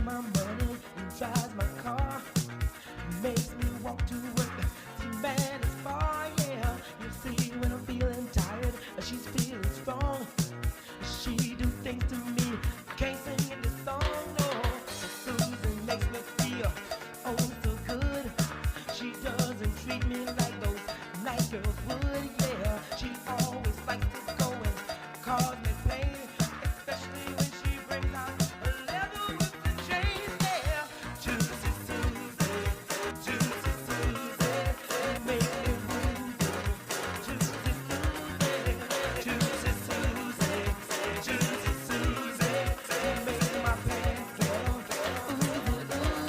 my money and drives my car. Makes me walk to work. See, man, it's far, yeah. You see, when I'm feeling tired, she's feeling strong. She do things to me I can't sing in this song, no. Susan makes me feel oh so good. She doesn't treat me like those nice girls would, yeah. She always likes to go and cause me pain, especially when she brings out a leather with the chains, yeah. Juicy Susie, Juicy Susie, you make me woozy. Juicy Susie, Juicy Susie, Juicy Susie, you make my pants feel oozy,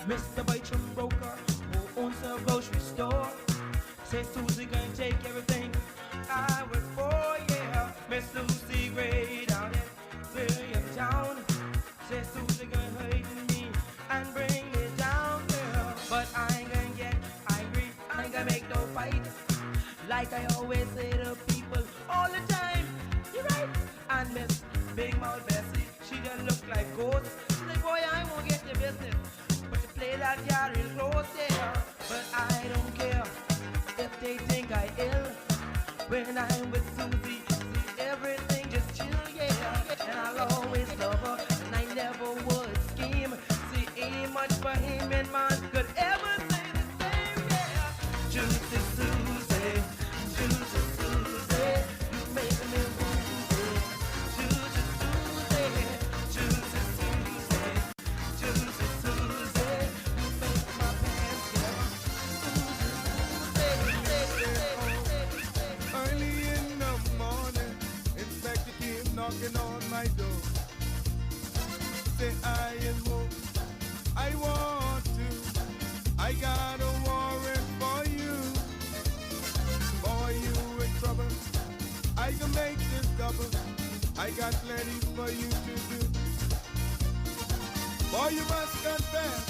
Mr. Bertram Broker, who owns a grocery store, says Susie gonna take everything I work for, yeah. Miss Lucy Gray down in William Town, says Susie gonna hurt me and bring me down, girl. But I ain't gonna get angry, I ain't gonna make no fight. Like I always say to people all the time, you're right. And Miss Big Mouth Bessie, she just look like ghost. She's like, boy, I won't get your business, but you play that yard real close, yeah. But I don't care if they think I ill. When I'm with Susie, see everything just chill, yeah. And I'll always love her, and I never would scheme. See, ain't much Bahamian man could ever say the same, yeah. Juicy Susie, Juicy Susie, you make me woozy. Juicy Susie, Juicy Susie, Juicy Susie, you make my pants get Early in the morning, Inspector came knocking on my door. Say I am home, I want to. I got a warrant for you. Boy, you in trouble. I can make this double. I got plenty for you to do. Boy, you must confess,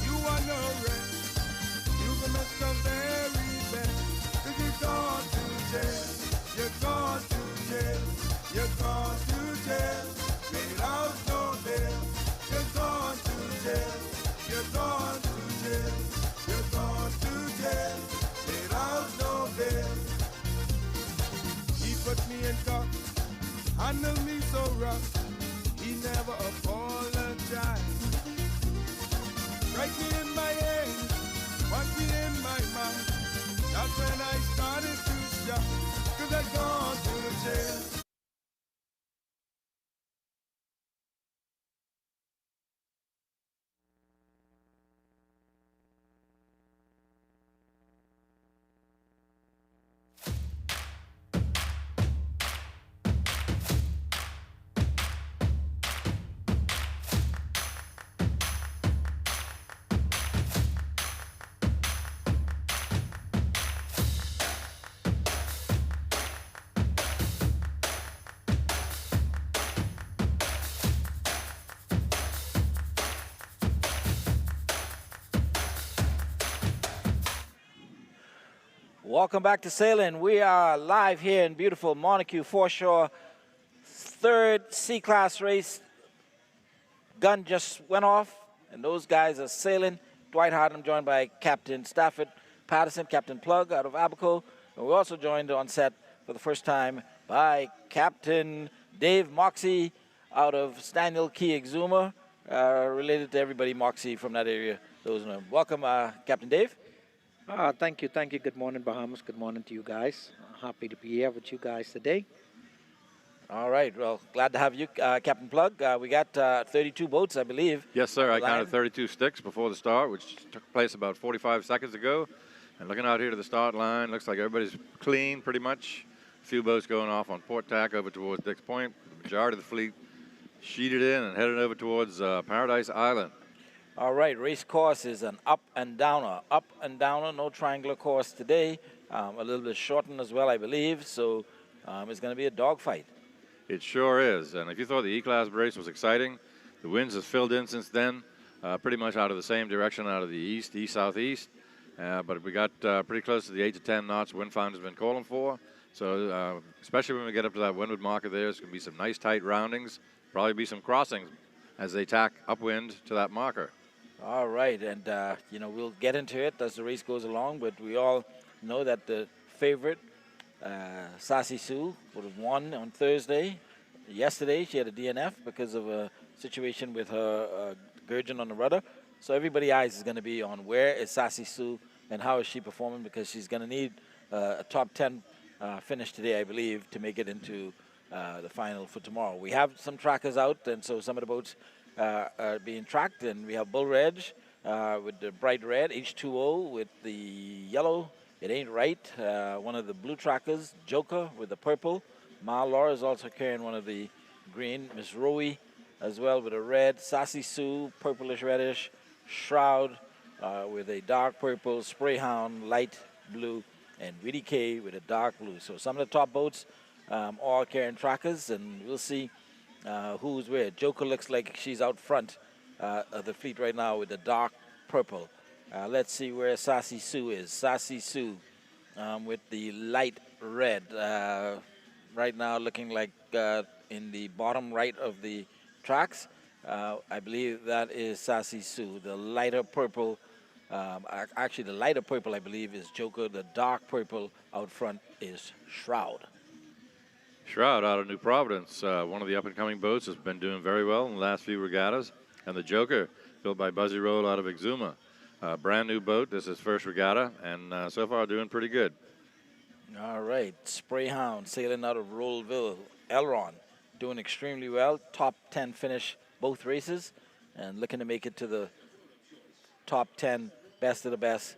you are no rest. You must the very best. 'Cause you're gone to jail. You're gone to jail. You're gone to jail. Without no bail. You're gone to jail. You're gone to jail. You're gone to jail. Without no bail. He put me in cuffs, handled me so rough. He never apologized. Right in my head, one me in my mind. That's when I started to shout, 'cause I gone to jail. Welcome back to Sailing. We are live here in beautiful Montague, Foreshore. Third C-class race. Gun just went off, and those guys are sailing. Dwight Harden joined by Captain Stafford Patterson, Captain Plug out of Abaco. And we're also joined on set for the first time by Captain Dave Moxie out of Staniel Key Exuma, related to everybody Moxie from that area. Those know him. Welcome, Captain Dave. Thank you. Good morning, Bahamas. Good morning to you guys. Happy to be here with you guys today. All right. Well, glad to have you, Captain Plug. We got 32 boats, I believe. Yes, sir. I counted 32 sticks before the start, which took place about 45 seconds ago. And looking out here to the start line, looks like everybody's clean pretty much. A few boats going off on port tack over towards Dix Point. The majority of the fleet sheeted in and headed over towards Paradise Island. All right, race course is an up and downer, no triangular course today. A little bit shortened as well, I believe, so it's going to be a dogfight. It sure is, and if you thought the E-Class race was exciting, the winds have filled in since then, pretty much out of the same direction, out of the east-southeast. But we got pretty close to the 8 to 10 knots wind find has been calling for. So especially when we get up to that windward marker there, there's going to be some nice tight roundings, probably be some crossings as they tack upwind to that marker. All right, and we'll get into it as the race goes along, but we all know that the favorite, Sassy Sue, would have won on Thursday. Yesterday, she had a DNF because of a situation with her gurging on the rudder. So everybody's eyes is going to be on where is Sassy Sue and how is she performing, because she's going to need a top 10 finish today, I believe, to make it into the final for tomorrow. We have some trackers out, and so some of the boats are being tracked, and we have Bull Reg with the bright red, H2O with the yellow, It Ain't Right, one of the blue trackers, Joker with the purple, Ma Laura is also carrying one of the green, Miss Rowie as well with a red, Sassy Sue, purplish reddish, Shroud with a dark purple, Sprayhound, light blue, and Witty K with a dark blue. So some of the top boats all carrying trackers, and we'll see who's where. Joker looks like she's out front of the fleet right now with the dark purple. Let's see where Sassy Sue is. Sassy Sue with the light red. Right now looking like in the bottom right of the tracks. I believe that is Sassy Sue. The lighter purple, actually the lighter purple I believe is Joker. The dark purple out front is Shroud. Shroud out of New Providence, one of the up-and-coming boats, has been doing very well in the last few regattas. And the Joker, built by Buzzy Roll out of Exuma. Brand new boat. This is his first regatta, and so far doing pretty good. All right, Sprayhound sailing out of Rollville. Elron doing extremely well. Top 10 finish both races, and looking to make it to the top 10 best of the best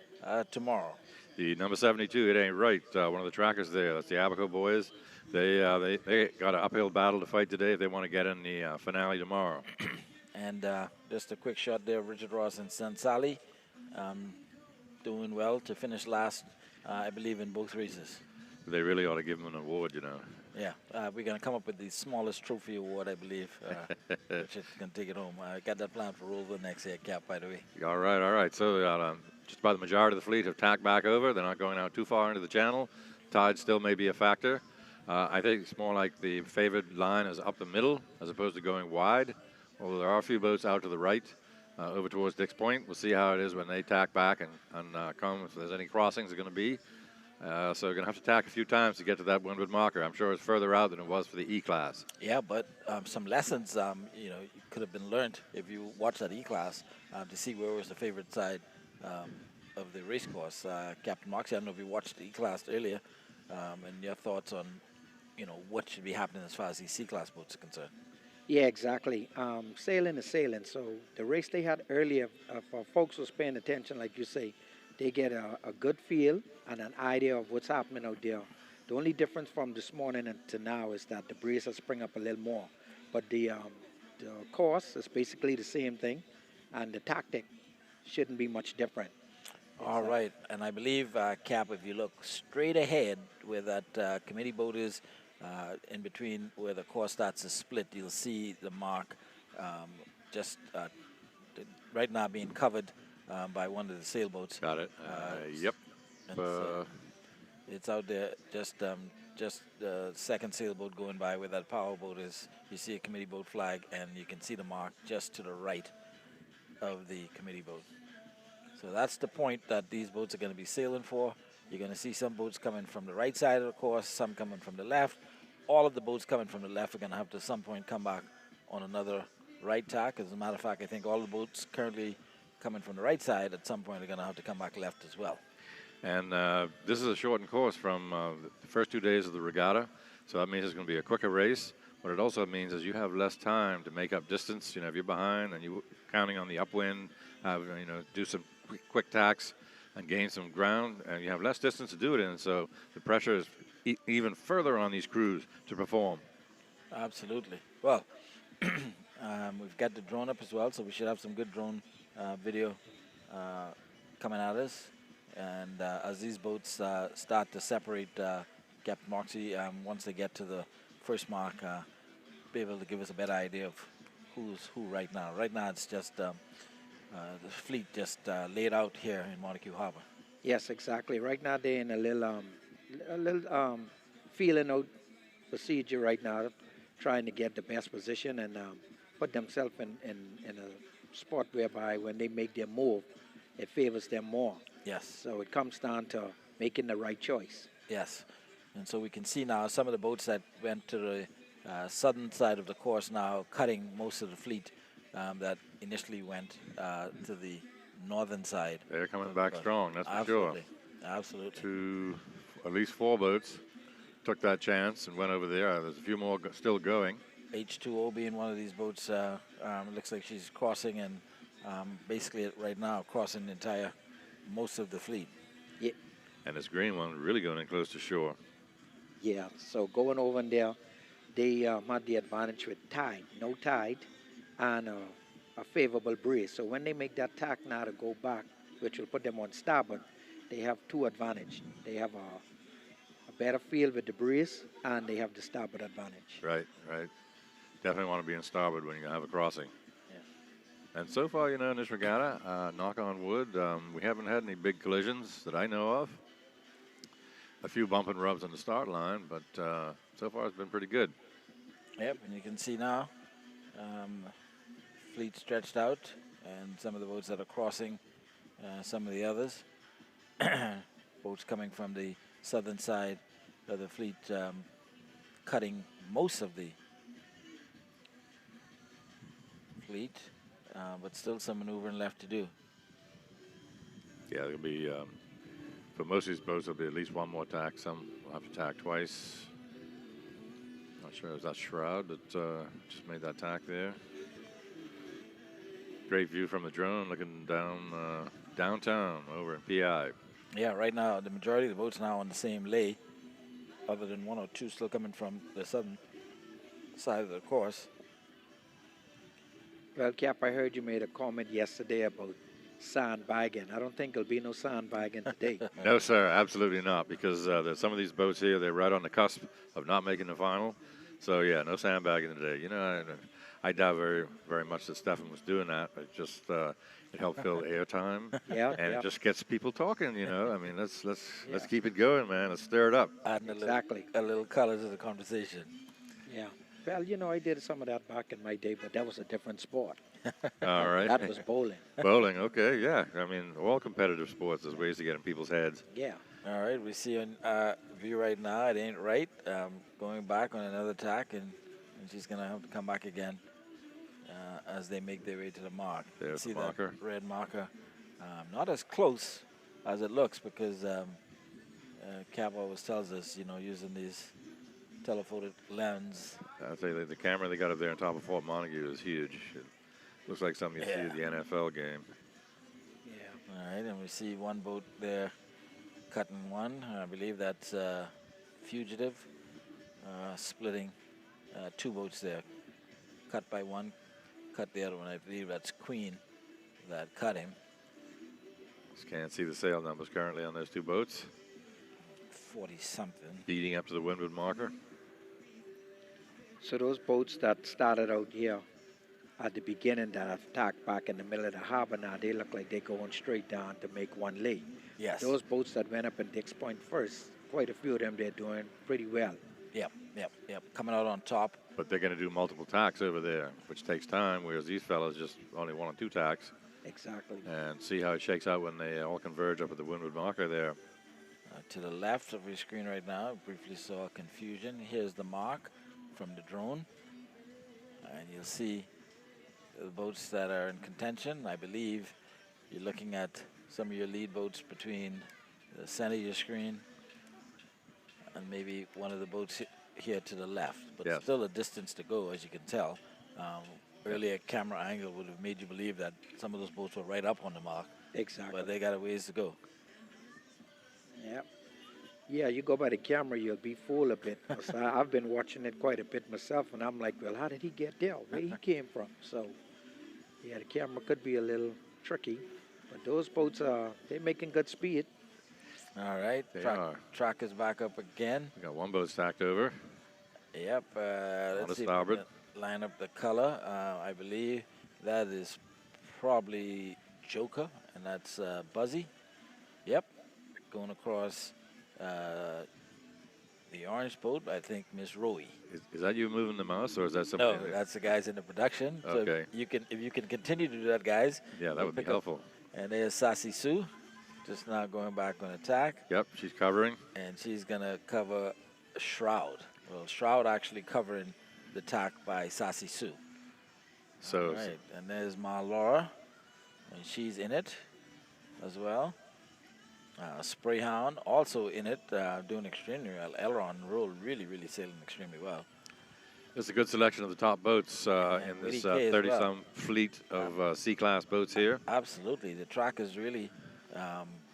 tomorrow. The number 72, It Ain't Right, one of the trackers there. That's the Abaco boys. They got an uphill battle to fight today if they want to get in the finale tomorrow. And just a quick shot there, Richard Ross and Sansali doing well to finish last, I believe, in both races. They really ought to give them an award, you know. Yeah, we're going to come up with the smallest trophy award, I believe. Richard's going to take it home. I got that plan for Rollville next year, Cap, by the way. All right, all right. So just about the majority of the fleet have tacked back over. They're not going out too far into the channel. Tide still may be a factor. I think it's more like the favored line is up the middle as opposed to going wide, although there are a few boats out to the right over towards Dix Point. We'll see how it is when they tack back and come, if there's any crossings are going to be. So we're going to have to tack a few times to get to that windward marker. I'm sure it's further out than it was for the E-class. Yeah, but some lessons, could have been learned if you watched that E-class to see where was the favorite side of the race course. Captain Moxie, I don't know if you watched the E-class earlier, and your thoughts on, what should be happening as far as these C-class boats are concerned. Yeah, exactly. Sailing is sailing. So the race they had earlier, for folks who's paying attention, like you say, they get a good feel and an idea of what's happening out there. The only difference from this morning to now is that the breeze has sprung up a little more. But the course is basically the same thing, and the tactic shouldn't be much different. All right, and I believe, Cap, if you look straight ahead where that committee boat is, in between where the course starts to split, you'll see the mark just right now being covered by one of the sailboats. Got it. Yep. It's out there, just the second sailboat going by where that power boat is. You see a committee boat flag, and you can see the mark just to the right of the committee boat. So that's the point that these boats are going to be sailing for. You're going to see some boats coming from the right side of the course, some coming from the left. All of the boats coming from the left are going to have to, at some point, come back on another right tack. As a matter of fact, I think all the boats currently coming from the right side at some point are going to have to come back left as well. And this is a shortened course from the first 2 days of the regatta, so that means it's going to be a quicker race. What it also means is you have less time to make up distance. If you're behind and you're counting on the upwind, do some quick tacks and gain some ground, and you have less distance to do it in, so the pressure is even further on these crews to perform. Absolutely. Well, we've got the drone up as well, so we should have some good drone video coming at us. And as these boats start to separate, Captain Moxie, once they get to the first mark, be able to give us a better idea of who's who right now. Right now, it's just the fleet just laid out here in Montague Harbor. Yes, exactly. Right now they're in a little feeling out procedure right now, trying to get the best position and put themselves in a spot whereby when they make their move, it favors them more. Yes. So it comes down to making the right choice. Yes. And so we can see now some of the boats that went to the southern side of the course now cutting most of the fleet that initially went to the northern side. They're coming of the back course. strong, that's for Absolutely. sure. Absolutely. At least 4 boats took that chance and went over there. There's a few more still going. H2O being one of these boats, it looks like she's crossing and basically right now crossing the entire, most of the fleet. Yeah, And this green one really going in close to shore. yeah. So going over in there, they had the advantage with tide, no tide, and a favorable breeze. So when they make that tack now to go back, which will put them on starboard, they have 2 advantage. They have a better feel with the breeze, and they have the starboard advantage. Right, right. Definitely want to be in starboard when you have a crossing. Yeah. And so far, in this regatta, knock on wood, we haven't had any big collisions that I know of. A few bump and rubs on the start line, but so far it's been pretty good. Yep, and you can see now fleet stretched out and some of the boats that are crossing some of the others. Boats coming from the southern side of the fleet cutting most of the fleet, but still some maneuvering left to do. Yeah, there'll be, for most of these boats, there'll be at least one more tack. Some will have to tack twice. Not sure it was that shroud that just made that tack there. Great view from the drone looking down downtown over in PI. Yeah, right now the majority of the boats now on the same lay, other than 1 or 2 still coming from the southern side of the course. Well, Cap, I heard you made a comment yesterday about sandbagging. I don't think there'll be no sandbagging today. No, sir, absolutely not, because there's some of these boats here, they're right on the cusp of not making the final. So, yeah, no sandbagging today. You know, I doubt very, very much that Stefan was doing that. It just it helped fill airtime, Yeah, and yeah. it just gets people talking. You know, I mean, let's keep it going, man. Let's stir it up. Adding Exactly. a little color to the conversation. Yeah. Well, you know, I did some of that back in my day, but that was a different sport. All right. That was bowling. Bowling, okay, yeah. I mean, all competitive sports, there's ways to get in people's heads. Yeah. All right, we see on view right now, it ain't right. Going back on another tack, and she's going to have to come back again as they make their way to the mark. There's see the marker. that red marker. Not as close as it looks because Cap always tells us, you know, using these telephoto lens. I'll tell you, the camera they got up there on top of Fort Montague is huge. It looks like something you see at the NFL game. Yeah. All right, and we see one boat there cutting one. I believe that's Fugitive, splitting 2 boats there. Cut by one, cut the other one. I believe that's Queen that cut him. Just can't see the sail numbers currently on those 2 boats. 40-something. Beating up to the windward marker. So those boats that started out here at the beginning that have tacked back in the middle of the harbor now, they look like they're going straight down to make one lay. Yes. Those boats that went up in Dix Point first, quite a few of them, they're doing pretty well. Yep. Coming out on top. But they're going to do multiple tacks over there, which takes time, whereas these fellas just only 1 or 2 tacks. Exactly. And see how it shakes out when they all converge up at the windward marker there. To the left of your screen right now, briefly saw confusion. Here's the mark from the drone. And you'll see the boats that are in contention. I believe you're looking at some of your lead boats between the center of your screen and maybe one of the boats here to the left. But Yes. still a distance to go, as you can tell. Earlier camera angle would have made you believe that some of those boats were right up on the mark. Exactly. But they got a ways to go. Yeah. Yeah, you go by the camera, you'll be fooled a bit. 'Cause I've been watching it quite a bit myself, and I'm like, well, how did he get there? Where he came from? So, yeah, the camera could be a little tricky. But those boats, they're making good speed. All right, They are. track is back up again. We got 1 boat stacked over. Yep. the Let's see if we starboard. can line up the color. I believe that is probably Joker, and that's Buzzy. Yep. going across the orange boat, I think Miss Rowie. Is that you moving the mouse, or is that No, something? that's the guys in the production. So Okay. if you can continue to do that, guys. Yeah, that we'll would be pick up. helpful. And there's Sassy Sue, just now going back on attack, Yep, she's covering. and she's gonna cover Shroud. Well, Shroud actually covering the attack by Sassy Sue. So All right, and there's Ma Laura, and she's in it as well. Sprayhound also in it, doing extremely well. Elron Roll really sailing extremely well. it's a good selection of the top boats in this 80K as 30-some well. fleet of C-class boats here. Absolutely, the track is really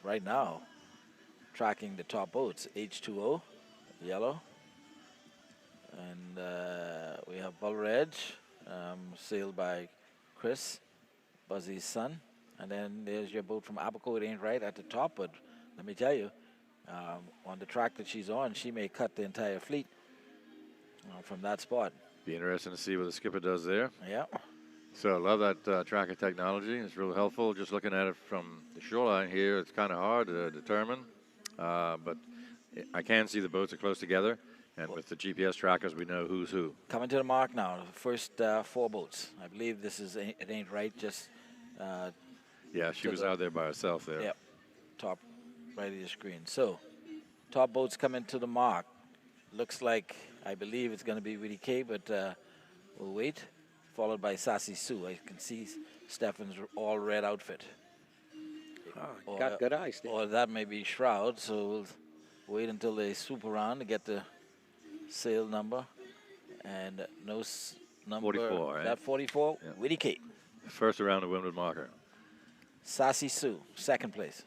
right now tracking the top boats. H2O, yellow, and we have Bull Reg, sailed by Chris, Buzzy's son, and then there's your boat from Abaco. It ain't right at the top, but let me tell you, on the track that she's on, she may cut the entire fleet from that spot. Be interesting to see what the skipper does there. Yeah. So I love that tracker technology. It's real helpful. Just looking at it from the shoreline here, it's kind of hard to determine, but I can see the boats are close together, and with the GPS trackers, we know who's who. Coming to the mark now, the first 4 boats. I believe this is It Ain't Right, just Yeah, she to was the- out there by herself there. Yep, top right of your screen. So, top boats coming to the mark. Looks like, I believe it's going to be Witty K, but we'll wait. Followed by Sassy Sue. I can see Stefan's all red outfit. Oh, got good eyes there. Or that may be Shroud, so we'll wait until they swoop around to get the sail number. And no number. 44, right? That 44, Yeah. Witty K. First around the windward marker. Sassy Sue, second place.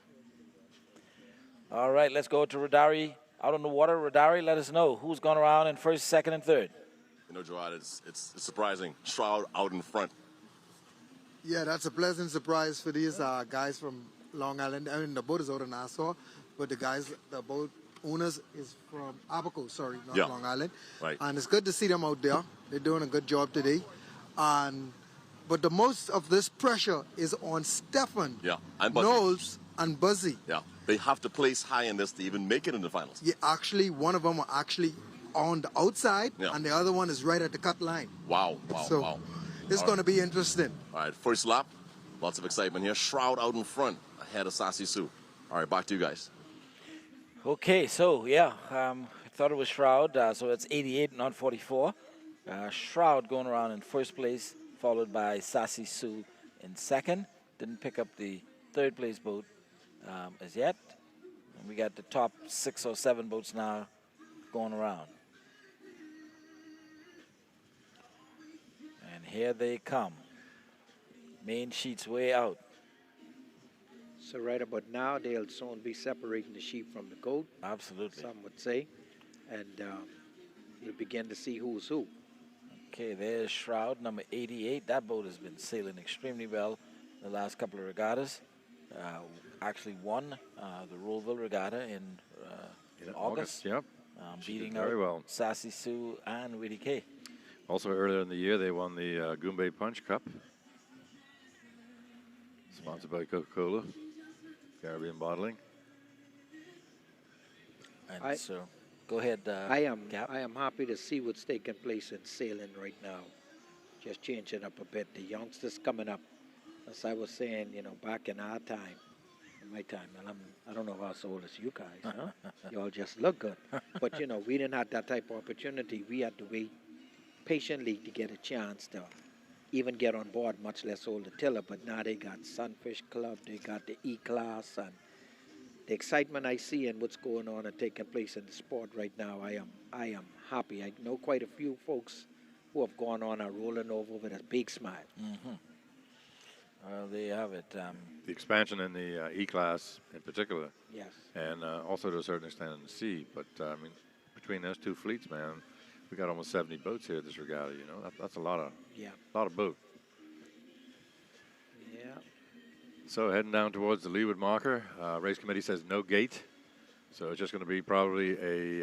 All right, let's go to Radari out on the water. Radari, let us know who's gone around in first, second, and third. You know, Gerard, it's surprising. Shroud out in front. Yeah, that's a pleasant surprise for these guys from Long Island. I mean, the boat is out in Nassau, but the boat owners is from Abaco, sorry, not Yeah. Long Island. Right. And it's good to see them out there. They're doing a good job today. But the most of this pressure is on Stefan, Yeah, and Buzzy. Knowles, and Buzzy. Yeah, they have to place high in this to even make it in the finals. Yeah, actually, one of them are actually on the outside, Yeah. and the other one is right at the cut line. Wow, So wow. it's All going to be interesting. All right, first lap, lots of excitement here. Shroud out in front, ahead of Sassy Sue. All right, back to you guys. Okay, so yeah, I thought it was Shroud, so it's 88, not 44. Shroud going around in first place, followed by Sassy Sue in second. Didn't pick up the third place boat as yet. And we got the top 6 or 7 boats now going around. And here they come. Main sheet's way out. So right about now, they'll soon be separating the sheep from the goat, Absolutely. some would say. And you'll begin to see who's who. Okay, there's Shroud, number 88. That boat has been sailing extremely well the last couple of regattas. Actually won the Rollville Regatta in August. Yep. She did Beating very out well. Sassy Sue and Witty K. Also earlier in the year, they won the Goombay Punch Cup, sponsored by Coca-Cola, Caribbean Bottling. And so, go ahead, Cap. I am happy to see what's taking place in sailing right now. Just changing up a bit. The youngsters coming up. As I was saying, back in our time, in my time, and I don't know how old as you guys. Huh? You all just look good. But, we didn't have that type of opportunity. We had to wait patiently to get a chance to even get on board, much less hold the tiller. But now they got Sunfish Club, they got the E-Class, and the excitement I see and what's going on and taking place in the sport right now, I am happy. I know quite a few folks who have gone on are rolling over with a big smile. Mm-hmm. Well, there you have it. The expansion in the E-Class in particular, Yes. and also to a certain extent in the C. But, I mean, between those two fleets, man, we got almost 70 boats here at this regatta, That's a lot of boat. Yeah. So heading down towards the leeward marker, race committee says no gate. So it's just going to be probably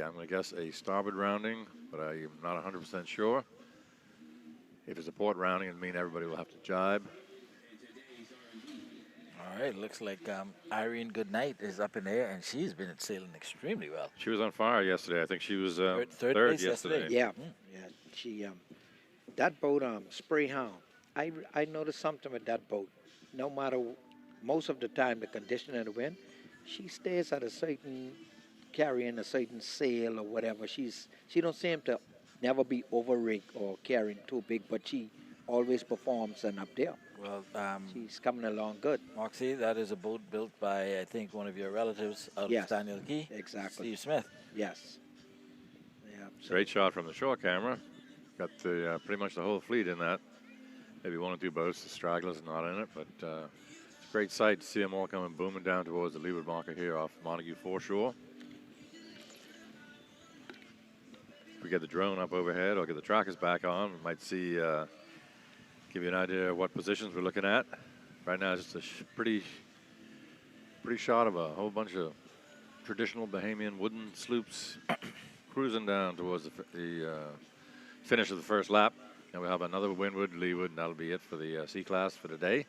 I'm going to guess a starboard rounding, but I'm not 100% sure. If it's a port rounding, it means everybody will have to jibe. All right, looks like Irene Goodnight is up in there, and she's been sailing extremely well. She was on fire yesterday. I think she was Third third place yesterday. yesterday. Yeah, yeah. She that boat Spray Hound. I noticed something with that boat. No matter most of the time the condition of the wind, she stays at a certain carrying a certain sail or whatever. She don't seem to never be over rigged or carrying too big, but she always performs and up there. Well, She's coming along good. Moxie, that is a boat built by, I think, one of your relatives out Yes, of Daniel Key. exactly. Steve Smith. Yes. Yeah. So Great shot from the shore camera. Got the pretty much the whole fleet in that. Maybe one or two boats. The straggler's not in it, but great sight to see them all coming booming down towards the leeward marker here off Montague Foreshore. If we get the drone up overhead or get the trackers back on, we might see, give you an idea of what positions we're looking at. Right now, it's just a pretty shot of a whole bunch of traditional Bahamian wooden sloops cruising down towards the finish of the first lap. And we'll have another windward, leeward, and that'll be it for the C class for today.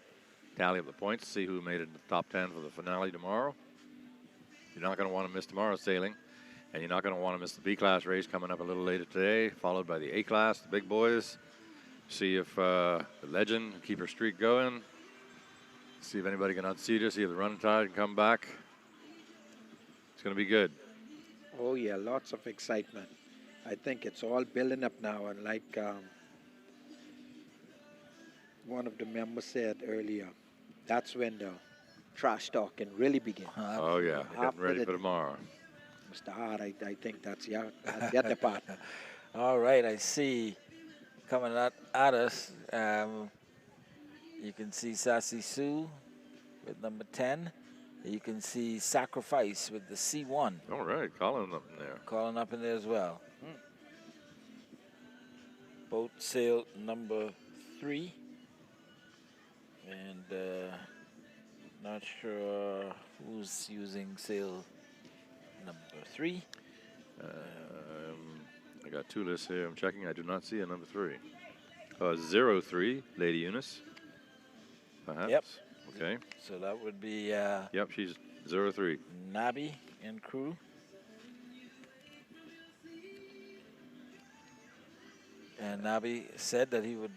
Tally up the points, see who made it in the top 10 for the finale tomorrow. You're not going to want to miss tomorrow's sailing, and you're not going to want to miss the B class race coming up a little later today, followed by the A class, the big boys. See if the legend keep her streak going. See if anybody can unseat her. See if the running tide can come back. It's going to be good. oh yeah, lots of excitement. I think it's all building up now, and like one of the members said earlier, that's when the trash talking really begins. Oh yeah, getting After ready the- for tomorrow. Mr. Hart, I think that's your the part. All right, I see coming at us. You can see Sassy Sue with number 10. You can see Sacrifice with the C1 All right, Colin up in there. calling up in there as well. Boat sail number 3. And not sure who's using sail number 3. I got two lists here. I'm checking. I do not see a number 3. 03, Lady Eunice. Perhaps. Yep. Okay. So that would be Yep, she's 03. Nabi and crew. And Nabi said that he would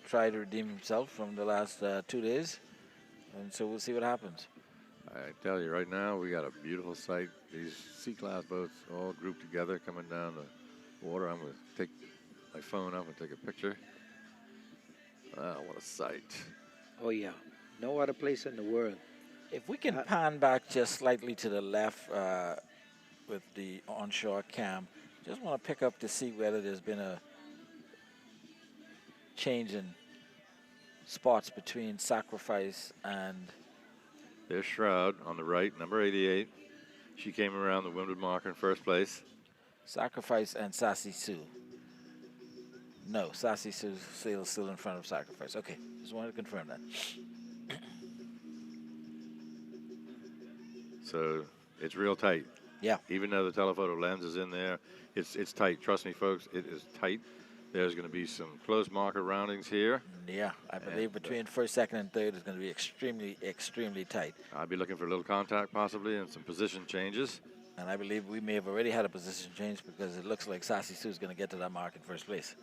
try to redeem himself from the last 2 days. And so we'll see what happens. I tell you right now, we got a beautiful sight. These C-class boats all grouped together coming down the water. I'm going to take my phone up and take a picture. Ah, what a sight. Oh yeah, no other place in the world. If we can pan back just slightly to the left with the onshore cam, just want to pick up to see whether there's been a change in spots between Sacrifice and There's Shroud on the right, number 88. She came around the windward marker in first place. Sacrifice and Sassy Sue. No, Sassy Sue's sail is still in front of Sacrifice. Okay, just wanted to confirm that. So it's real tight. Yeah. Even though the telephoto lens is in there, it's tight. Trust me, folks, it is tight. There's going to be some close marker roundings here. Yeah, I believe between first, second, and third is going to be extremely, extremely tight. I'll be looking for a little contact possibly and some position changes. And I believe we may have already had a position change because it looks like Sassy Sue's going to get to that mark in first place.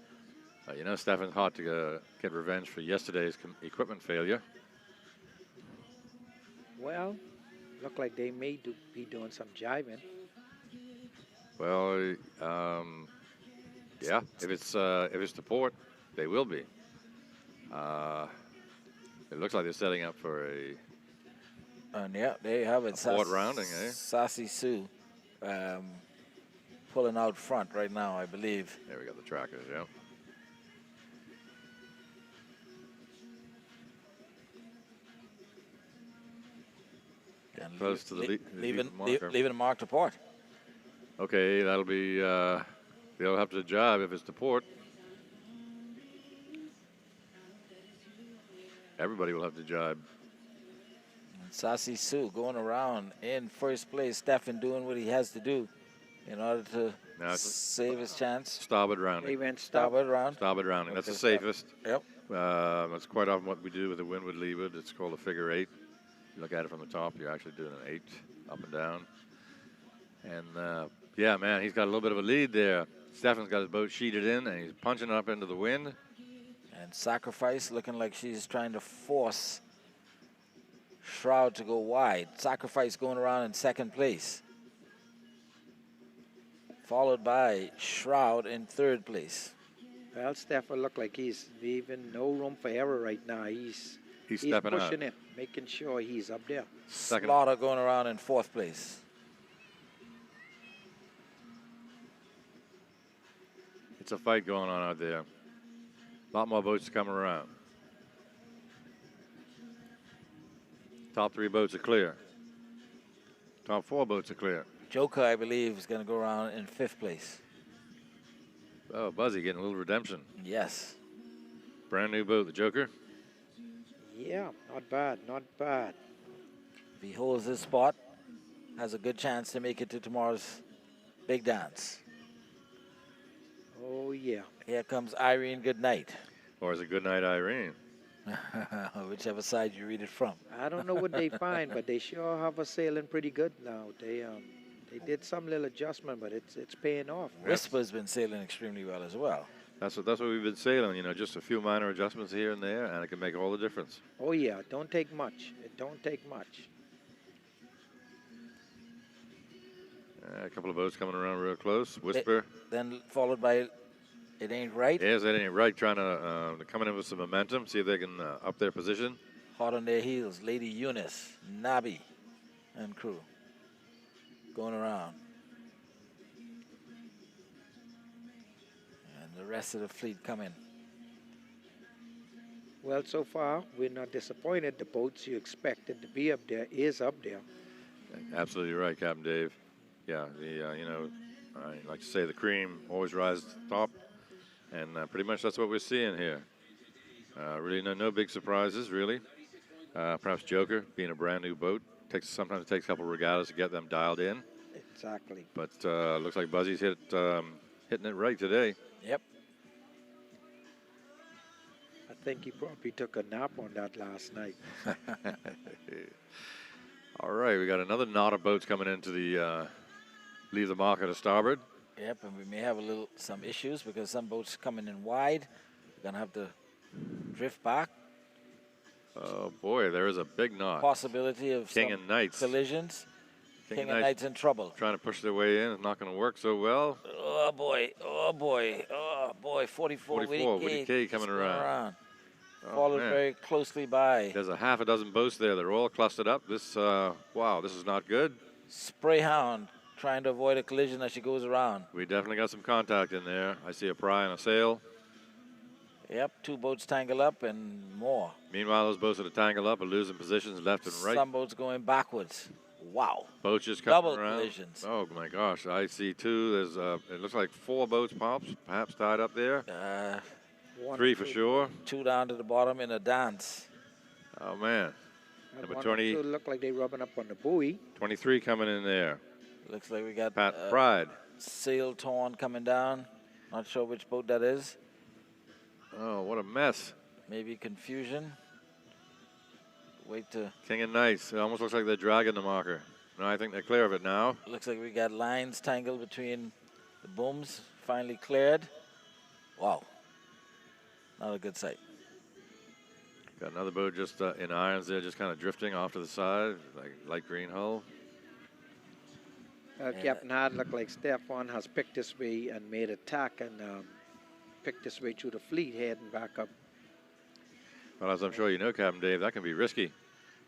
You know, Stefan's hot to get revenge for yesterday's equipment failure. Well, look like they may be doing some jiving. Well, yeah, if it's to port, they will be. It looks like they're setting up for a And yeah, there you have it. port rounding, eh? Sassy Sue pulling out front right now, I believe. There we got the trackers, yeah. And Close to the leaving marker. leaving a mark to port. Okay, that'll be, they'll have to jibe if it's to port. Everybody will have to jibe. And Sassy Sue going around in first place. Stefan doing what he has to do in order to Now it's save his chance. starboard rounding. They went stop. Starboard round. Starboard rounding. That's the Okay, safest. Yep. That's quite often what we do with the windward leeward. It's called a figure 8. You look at it from the top, you're actually doing an 8 up and down. And yeah, man, he's got a little bit of a lead there. Stefan's got his boat sheeted in, and he's punching up into the wind. And Sacrifice looking like she's trying to force Shroud to go wide. Sacrifice going around in second place, followed by Shroud in third place. Well, Stefan look like he's leaving no room for error right now. He's stepping out. pushing it, making sure he's up there. Second. Slaughter going around in fourth place. It's a fight going on out there. A lot more boats coming around. Top 3 boats are clear. Top 4 boats are clear. Joker, I believe, is going to go around in fifth place. Oh, Buzzy getting a little redemption. Yes. Brand new boat, the Joker. Yeah, not bad, not bad. If he holds this spot, has a good chance to make it to tomorrow's big dance. Oh, yeah. Here comes Irene Goodnight. Or is it Goodnight Irene? Whichever side you read it from. I don't know what they find, but they sure have us sailing pretty good now. They did some little adjustment, but it's paying off. Whisper's been sailing extremely well as well. That's what we've been sailing, you know, just a few minor adjustments here and there, and it can make all the difference. Oh, yeah, it don't take much. It don't take much. A couple of boats coming around real close. Whisper. Then followed by It Ain't Right. Yes, It Ain't Right, trying to come in with some momentum, see if they can up their position. Hot on their heels, Lady Eunice, Nabi, and crew going around. And the rest of the fleet coming. Well, so far, we're not disappointed. The boats you expected to be up there is up there. Absolutely right, Captain Dave. Yeah, you know, I like to say the cream always rises to the top, and pretty much that's what we're seeing here. Really, no big surprises, really. Perhaps Joker, being a brand new boat, sometimes it takes a couple of regattas to get them dialed in. Exactly. But looks like Buzzy's hitting it right today. Yep. I think he probably took a nap on that last night. All right, we got another knot of boats coming into the leave the marker to starboard. Yep, and we may have some issues because some boats coming in wide. We're gonna have to drift back. Oh boy, there is a big knot. Possibility of King some and Knights. collisions. King and Knight's in trouble. Trying to push their way in. It's not going to work so well. Oh boy, oh boy, oh boy. 44 Woody K coming around. Oh, Followed man. very closely by There's a half a dozen boats there. They're all clustered up. This, wow, this is not good. Sprayhound trying to avoid a collision as she goes around. We definitely got some contact in there. I see a pry and a sail. Yep, 2 boats tangle up and more. Meanwhile, those boats that are tangled up are losing positions left and right. Some boats going backwards. Wow. Boats just coming Double around. collisions. Oh my gosh, I see 2. There's it looks like 4 boats perhaps tied up there. 3 for sure. 2 down to the bottom in a dance. Oh man. And Number one 20. or two look like they rubbing up on the buoy. 23 coming in there. Looks like we got Pat Pride. sail torn coming down. Not sure which boat that is. Oh, what a mess. Maybe confusion. Wait to. King and Knights. It almost looks like they're dragging the marker. No, I think they're clear of it now. Looks like we got lines tangled between the booms. Finally cleared. Wow. Not a good sight. Got another boat just in irons there, just kind of drifting off to the side, like light green hull. Captain Hard looked like Stefan has picked his way and made attack and picked his way through the fleet, heading back up. Well, as I'm sure you know, Captain Dave, that can be risky.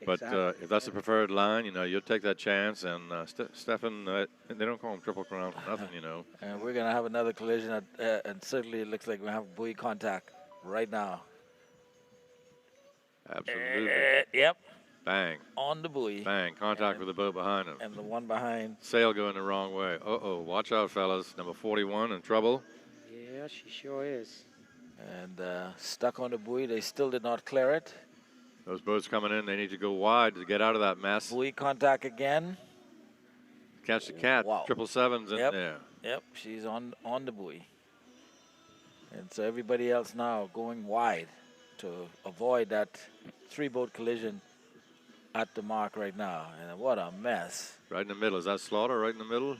But Exactly. if that's the preferred line, you know, you'll take that chance. And Stefan, they don't call him Triple Crown for nothing, you know. And we're going to have another collision, and certainly it looks like we have buoy contact right now. Absolutely. Yep, Bang. on the buoy. Bang. Contact with the boat behind him. And the one behind. Sail going the wrong way. Uh-oh. Watch out, fellas. Number 41 in trouble. Yeah, she sure is. And stuck on the buoy. They still did not clear it. Those boats coming in, they need to go wide to get out of that mess. Buoy contact again. Catch the cat. Wow. 777's in Yep. there. Yep, she's on the buoy. And so everybody else now going wide to avoid that 3-boat collision at the mark right now, and what a mess. Right in the middle. Is that Slaughter right in the middle?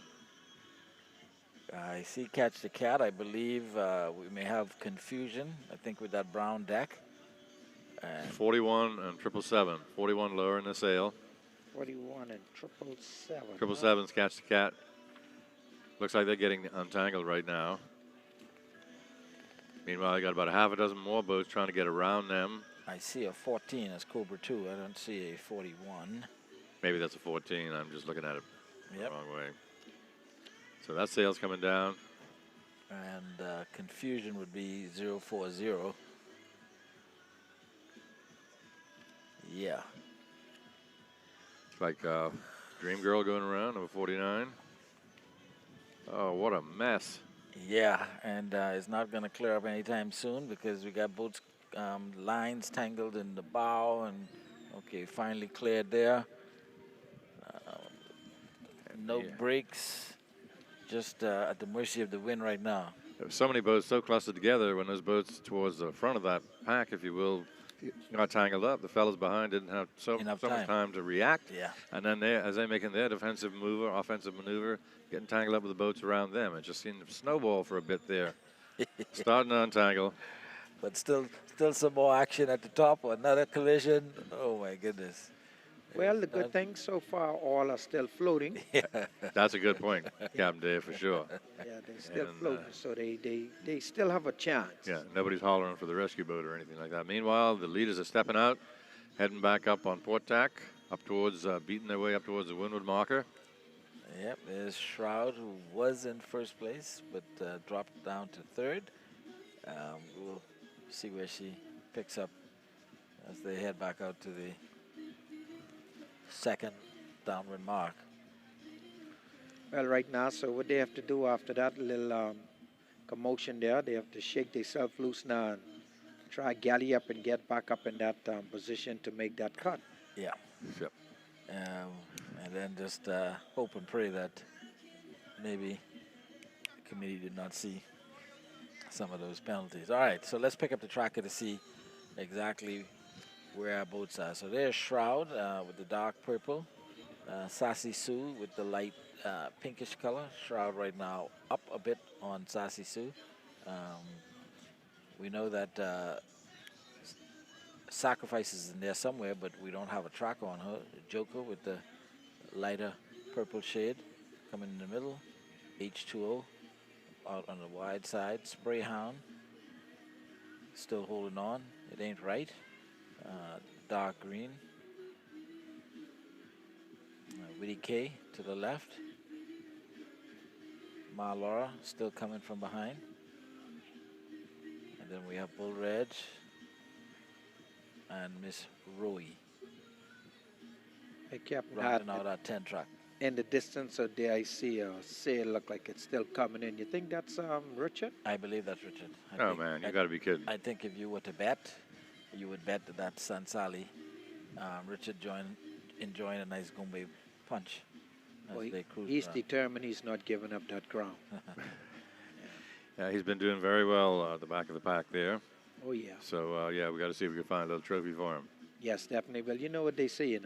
I see Catch the Cat. I believe we may have confusion, I think, with that brown deck. And 41 and 777. 41 lower in the sail. 41 and 777. 777's Catch the Cat. Looks like they're getting untangled right now. Meanwhile, they got about a half a dozen more boats trying to get around them. I see a 14 as Cobra 2. I don't see a 41. Maybe that's a 14. I'm just looking at it Yep. the wrong way. So that sail's coming down. And confusion would be 040. Yeah. It's like Dream Girl going around, number 49. Oh, what a mess. Yeah, and it's not going to clear up anytime soon because we got boats, lines tangled in the bow, and okay, finally cleared there. No Yeah. brakes, just at the mercy of the wind right now. There were so many boats so clustered together when those boats towards the front of that pack, if you will, got tangled up. The fellas behind didn't have so Enough much time. time to react. Yeah. And then as they're making their defensive offensive maneuver, getting tangled up with the boats around them. It just seemed to snowball for a bit there. Starting to untangle. But still some more action at the top. Another collision. Oh my goodness. Well, the good thing so far, all are still floating. That's a good point, Captain Dave, for sure. Yeah, they're still And, floating, so they still have a chance. Yeah, nobody's hollering for the rescue boat or anything like that. Meanwhile, the leaders are stepping out, heading back up on port tack, up towards, beating their way up towards the windward marker. Yep, there's Shroud, who was in first place, but dropped down to third. We'll see where she picks up as they head back out to the second downward mark. Well, right now, so what they have to do after that little commotion there, they have to shake themselves loose now and try galley up and get back up in that position to make that cut. Yeah. Yep. And then just hope and pray that maybe the committee did not see some of those penalties. All right, so let's pick up the tracker to see exactly where our boats are. So there's Shroud with the dark purple, Sassy Sue with the light pinkish color. Shroud right now up a bit on Sassy Sue. We know that Sacrifice is in there somewhere, but we don't have a tracker on her. Joker with the lighter purple shade coming in the middle. H2O out on the wide side. Sprayhound still holding on. It ain't right. Dark green. Witty K to the left. Ma Laura still coming from behind. And then we have Bull Reg and Miss Roy Hey, Captain, rounding out our 10 track. in the distance out there, I see a sail look like it's still coming in. You think that's Richard? I believe that's Richard. Oh, man, you got to be kidding. I think if you were to bet, you would bet that that's Sansali. Richard enjoying a nice Gombe punch as Well, they cruise he's around. determined he's not giving up that ground. Yeah, he's been doing very well at the back of the pack there. Oh, yeah. So, yeah, we got to see if we can find a little trophy for him. Yes, definitely. Well, you know what they say, a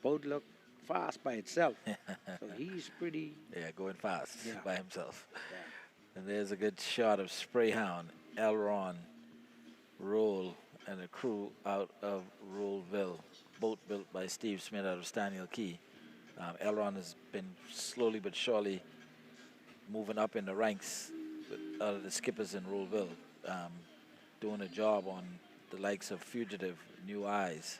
boat look fast by itself. So he's pretty... Yeah, going fast Yeah. by himself. Yeah. And there's a good shot of Sprayhound, Elron, Roll, and a crew out of Rollville. Boat built by Steve Smith out of Staniel Key. Elron has been slowly but surely moving up in the ranks out of the skippers in Rollville, doing a job on the likes of Fugitive, New Eyes,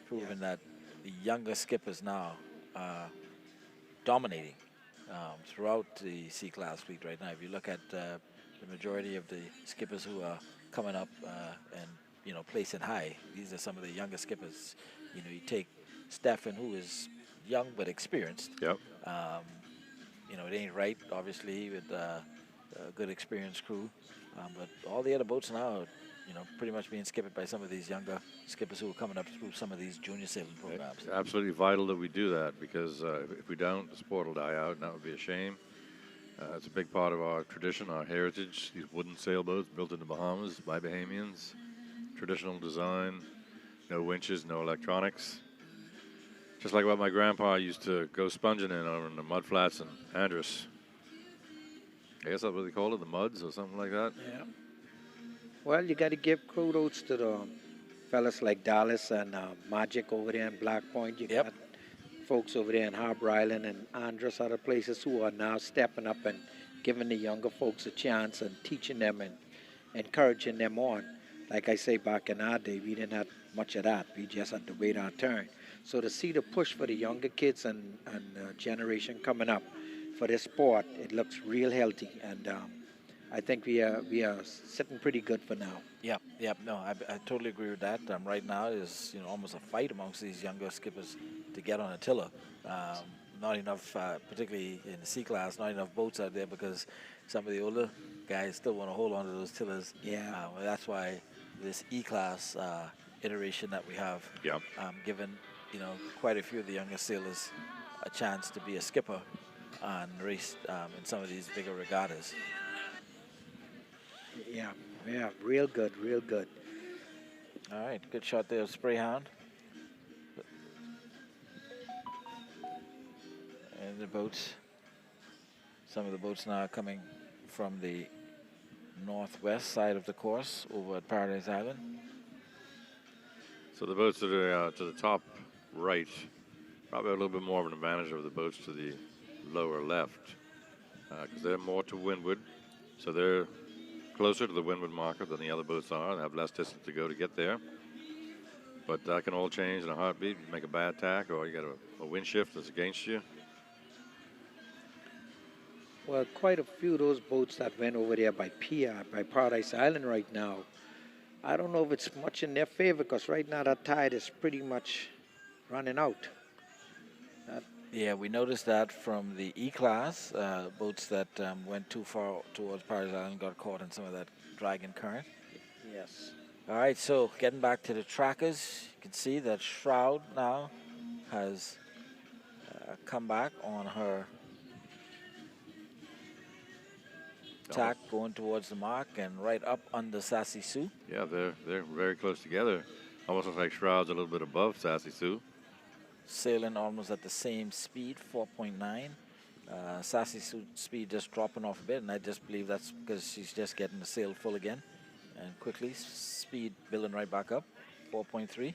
proving that the younger skippers now are dominating throughout the C-class fleet right now. If you look at the majority of the skippers who are coming up and placing high, these are some of the younger skippers. You take Stefan, who is young but experienced. Yep. It ain't right, obviously, with a good experienced crew. But all the other boats now are, pretty much being skipped by some of these younger skippers who are coming up through some of these junior sailing programs. It's absolutely vital that we do that because if we don't, the sport will die out, and that would be a shame. It's a big part of our tradition, our heritage, these wooden sailboats built in the Bahamas by Bahamians, traditional design, No winches, no electronics. Just like what my grandpa used to go sponging in over in the mud flats in Andros. I guess that's what they call it, the muds or something like that. Yeah. Well, you got to give kudos to the fellas like Dallas and Magic over there in Black Point. You Yep. got folks over there in Harbor Island and Andros, other places who are now stepping up and giving the younger folks a chance and teaching them and encouraging them on. Like I say, back in our day, we didn't have much of that. We just had to wait our turn. So to see the push for the younger kids and generation coming up for this sport, it looks real healthy. And I think we are sitting pretty good for now. Yeah, yeah, no, I totally agree with that. Right now is almost a fight amongst these younger skippers to get on a tiller. Not enough, particularly in the C class, not enough boats out there because some of the older guys still want to hold on to those tillers. Yeah. Well, that's why this E class iteration that we have, Yeah. given quite a few of the younger sailors a chance to be a skipper and race in some of these bigger regattas. Yeah, real good, real good. All right, good shot there of Sprayhound. And the boats, some of the boats now coming from the northwest side of the course over at Paradise Island. So the boats that are to the top right probably have a little bit more of an advantage over the boats to the lower left because they're more to windward. So they're closer to the windward marker than the other boats are and have less distance to go to get there. But that can all change in a heartbeat. You make a bad tack or you got a wind shift that's against you. Well, quite a few of those boats that went over there by Paradise Island right now, I don't know if it's much in their favor because right now that tide is pretty much running out. Yeah, we noticed that from the E-class, boats that went too far towards Paradise Island got caught in some of that dragon current. Yes. All right, so getting back to the trackers, you can see that Shroud now has come back on her tack going towards the mark and right up under Sassy Sue. Yeah, they're very close together. Almost looks like Shroud's a little bit above Sassy Sue. Sailing almost at the same speed, 4.9. Sassy Sue speed just dropping off a bit, and I just believe that's because she's just getting the sail full again. And quickly, speed building right back up, 4.3.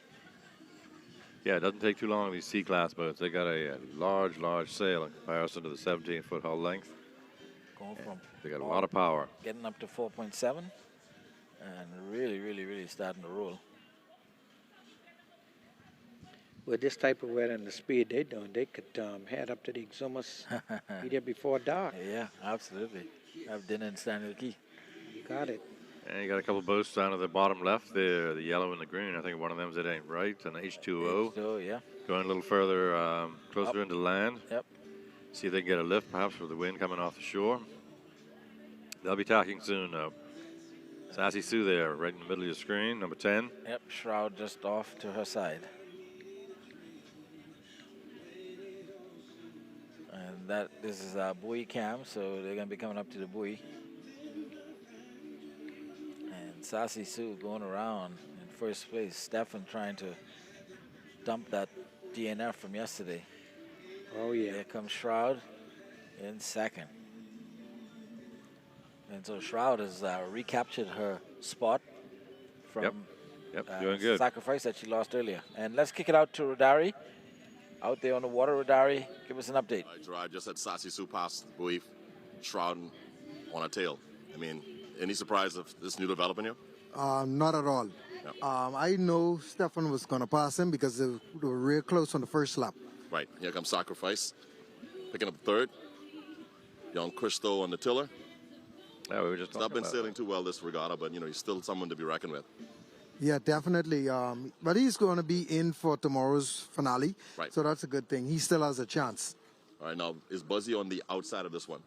Yeah, it doesn't take too long on these C-class boats. They got a large sail in comparison to the 17-foot hull length. Going from They got a lot of power. getting up to 4.7, and really starting to roll. With this type of weather and the speed they're doing, they could head up to the Exumas, be there before dark. Yeah, absolutely. Have dinner in Stanley Key. You got it. And you got a couple boats down to the bottom left there, the yellow and the green. I think one of them's It Ain't Right, and H2O. So, yeah. Going a little further, closer into land. Yep. See if they can get a lift, perhaps with the wind coming off the shore. They'll be tacking soon, though. Sassy Sue there, right in the middle of your screen, number 10. Yep, Shroud just off to her side. And this is a buoy cam, so they're going to be coming up to the buoy. And Sassy Sue going around in first place. Stefan trying to dump that DNF from yesterday. Oh, yeah. Here comes Shroud in second. And so Shroud has recaptured her spot from Yep, doing good. sacrifice that she lost earlier. And let's kick it out to Rodari. Out there on the water, Rodari, give us an update. All right, Gerard, just had Sassy Sue pass the buoy, Shroud on her tail. I mean, any surprise of this new development here? Not at all. Yep. I know Stefan was going to pass him because they were real close on the first lap. Right, here comes Sacrifice. Picking up the third. Young Cristo on the tiller. Yeah, we were just He's not been sailing too well this regatta, but, he's still someone to be reckoned with. Yeah, definitely. But he's going to be in for tomorrow's finale. Right. So that's a good thing. He still has a chance. All right, now, is Buzzy on the outside of this one?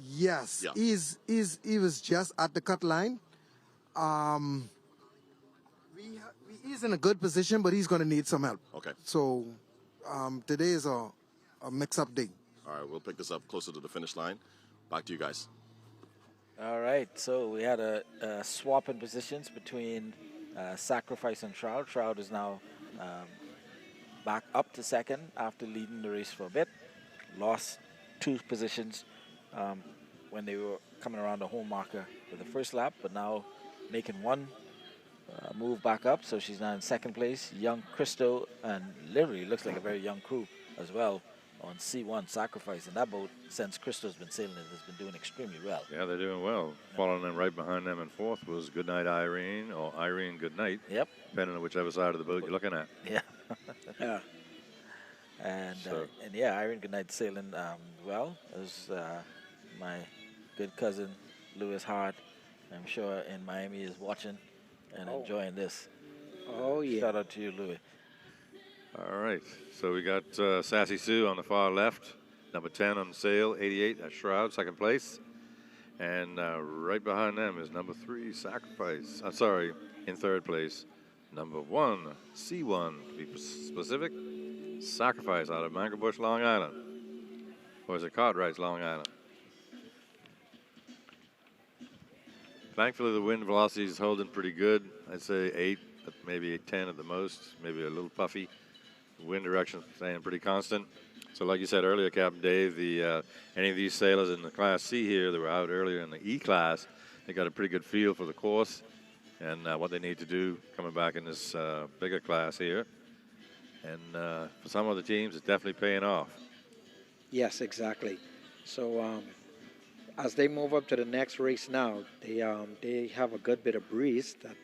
Yes. Yeah. He was just at the cut line. He's in a good position, but he's going to need some help. Okay. So today is a mix-up day. All right, we'll pick this up closer to the finish line. Back to you guys. All right, so we had a swap in positions between Sacrifice and Shroud. Shroud is now back up to second after leading the race for a bit. Lost 2 positions when they were coming around the home marker for the first lap, but now making one move back up. So she's now in second place. Young Christo, and literally looks like a very young crew as well on C1 Sacrifice. And that boat, since Christo's been sailing it, has been doing extremely well. Yeah, they're doing well. Following them right behind them in fourth was Goodnight Irene, or Irene Goodnight. Yep. Depending on whichever side of the boat you're looking at. Yeah. Yeah. And yeah, Irene Goodnight sailing well. As my good cousin Lewis Hart, I'm sure in Miami, is watching and enjoying this. Oh, yeah. Shout out to you, Louis. All right, so we got Sassy Sue on the far left, number 10 on sail, 88 at Shroud, second place. And right behind them is number 3, Sacrifice. In third place. Number 1, C1, to be specific, Sacrifice out of Mangabush, Long Island. Or is it Cartwright's, Long Island? Thankfully, the wind velocity is holding pretty good. I'd say 8, maybe 10 at the most, maybe a little puffy. Wind direction staying pretty constant. So like you said earlier, Captain Dave, any of these sailors in the Class C here that were out earlier in the E class, they got a pretty good feel for the course and what they need to do coming back in this bigger class here. And for some of the teams, it's definitely paying off. Yes, exactly. So as they move up to the next race now, they have a good bit of breeze that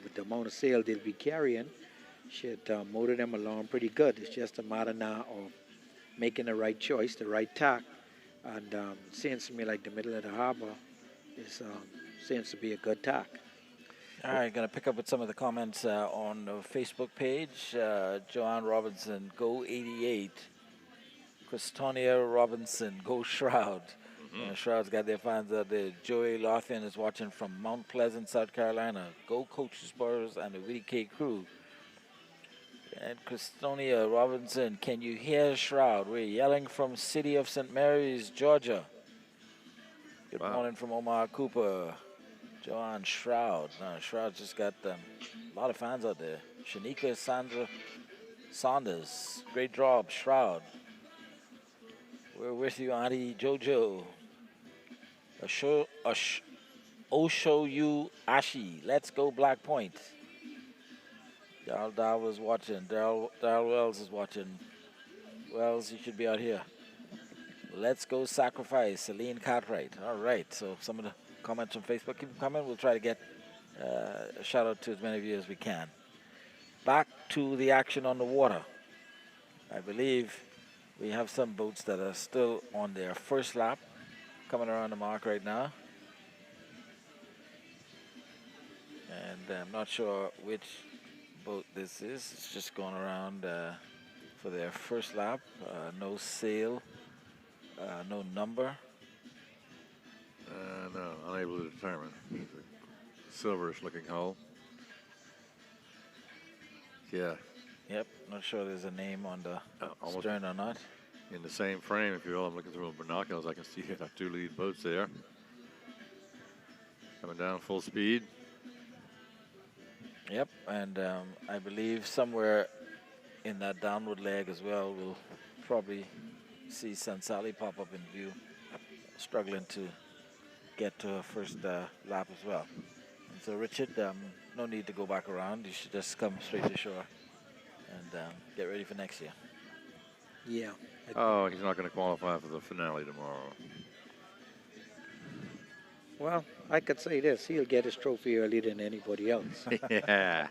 with the amount of sail they'll be carrying should motor them along pretty good. It's just a matter now of making the right choice, the right tack, and seems to me like the middle of the harbor seems to be a good tack. All right, going to pick up with some of the comments on the Facebook page. Joanne Robinson, go 88. Christonia Robinson, go Shroud. Shroud's got their fans out there. Joey Lothian is watching from Mount Pleasant, South Carolina. Go Coach Spurs and the Witty K crew. And Christonia Robinson, can you hear Shroud? We're yelling from City of St. Mary's, Georgia. Good morning from Omar Cooper. Joanne Shroud. Shroud just got a lot of fans out there. Shanika Sandra Saunders. Great job, Shroud. We're with you, Auntie JoJo. Oshoyu Ashi. Let's go Black Point. Darryl was watching. Darryl Wells is watching. Wells, you should be out here. Let's go Sacrifice. Celine Cartwright. All right. So some of the comments on Facebook, keep them coming. We'll try to get a shout out to as many of you as we can. Back to the action on the water. I believe we have some boats that are still on their first lap, coming around the mark right now. And I'm not sure which boat this is. It's just going around for their first lap. No sail, no number. No, unable to determine. Silverish looking hull. Yeah. Yep, not sure there's a name on the stern or not. In the same frame, if you will. I'm looking through binoculars. I can see our 2 lead boats there. Coming down full speed. Yep, and I believe somewhere in that downward leg as well, we'll probably see Sansali pop up in view, struggling to get to her first lap as well. And so, Richard, no need to go back around. You should just come straight to shore and get ready for next year. Yeah. Oh, he's not going to qualify for the finale tomorrow. Well, I could say this. He'll get his trophy earlier than anybody else. Yeah.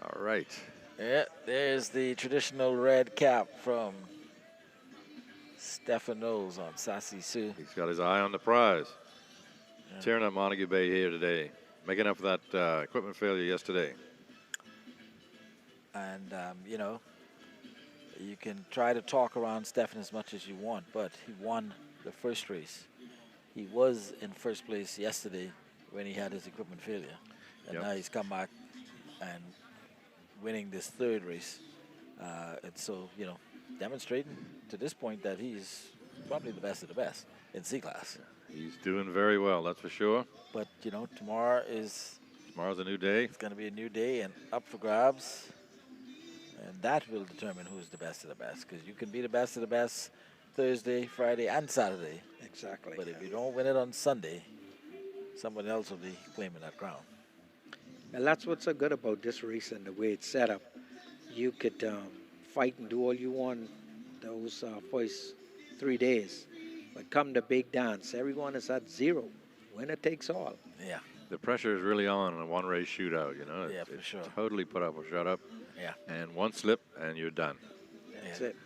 All right. Yeah, there's the traditional red cap from Stefan Knowles on Sassy Sue. He's got his eye on the prize. Yeah. Tearing up Montague Bay here today. Making up for that equipment failure yesterday. And, you know, you can try to talk around Stefan as much as you want, but he won the first race. He was in first place yesterday when he had his equipment failure. And now he's come back and winning this third race. And so, you know, demonstrating to this point that he's probably the best of the best in C-Class. He's doing very well, that's for sure. But, you know, tomorrow is Tomorrow's a new day. It's going to be a new day and up for grabs. And that will determine who's the best of the best, because you can be the best of the best Thursday, Friday, and Saturday. Exactly. But if you don't win it on Sunday, someone else will be claiming that crown. And that's what's so good about this race and the way it's set up. You could fight and do all you want those first 3 days. But come the big dance, everyone is at zero. Winner takes all. Yeah, The pressure is really on in a one-race shootout, you know. Yeah, It's- for it's sure. Totally put up or shut up. yeah. And one slip, and you're done. That's Yeah. it.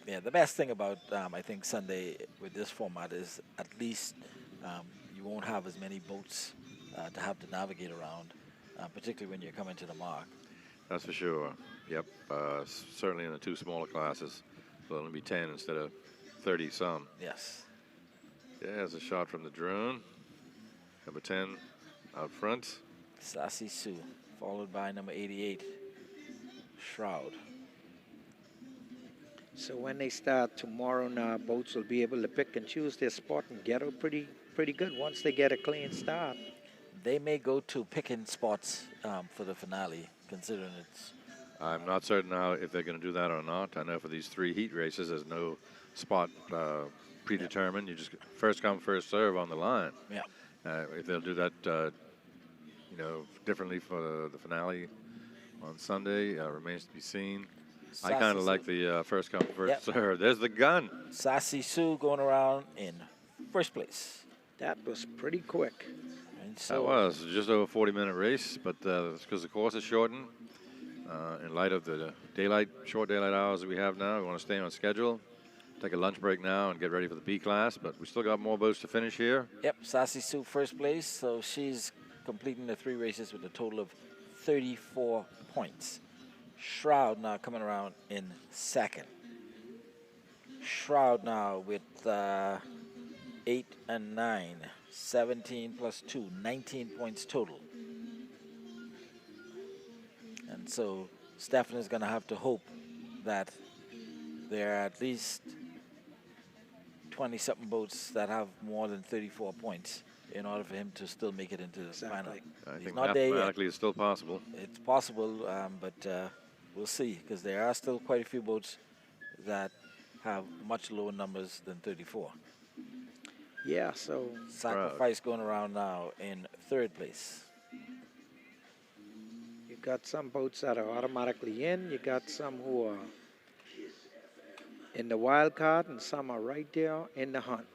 Yeah, the best thing about, I think, Sunday with this format is at least you won't have as many boats to have to navigate around, particularly when you're coming to the mark. That's for sure. Yep. Certainly in the two smaller classes, there'll only be 10 instead of 30 some. Yes. Yeah, there's a shot from the drone. Number 10 out front. Sassy Sue, followed by number 88, Shroud. So when they start tomorrow now, boats will be able to pick and choose their spot and get out pretty good once they get a clean start. They may go to picking spots for the finale, considering it's I'm not certain now if they're going to do that or not. I know for these 3 heat races, there's no spot predetermined. You just first come, first serve on the line. yeah. If they'll do that, differently for the finale on Sunday, remains to be seen. I Sassy kind of Sue. like the first come, first Yep. serve. There's the gun. Sassy Sue going around in first place. That was pretty quick. And That so was just over a 40-minute race, but it's because the course is shortened. In light of the short daylight hours that we have now, we want to stay on schedule. Take a lunch break now and get ready for the B class, but we still got more boats to finish here. Yep, Sassy Sue first place, so she's completing the 3 races with a total of 34 points. Shroud now coming around in second. Shroud now with 8 and 9, 17 plus 2, 19 points total. And so Stefan is going to have to hope that there are at least 20-something boats that have more than 34 points in order for him to still make it into the final. Exactly. I He's think not there yet. mathematically it's still possible. It's possible, but we'll see, because there are still quite a few boats that have much lower numbers than 34. Yeah, so Sacrifice going around now in third place. you got some boats that are automatically in. You got some who are in the wild card, and some are right there in the hunt.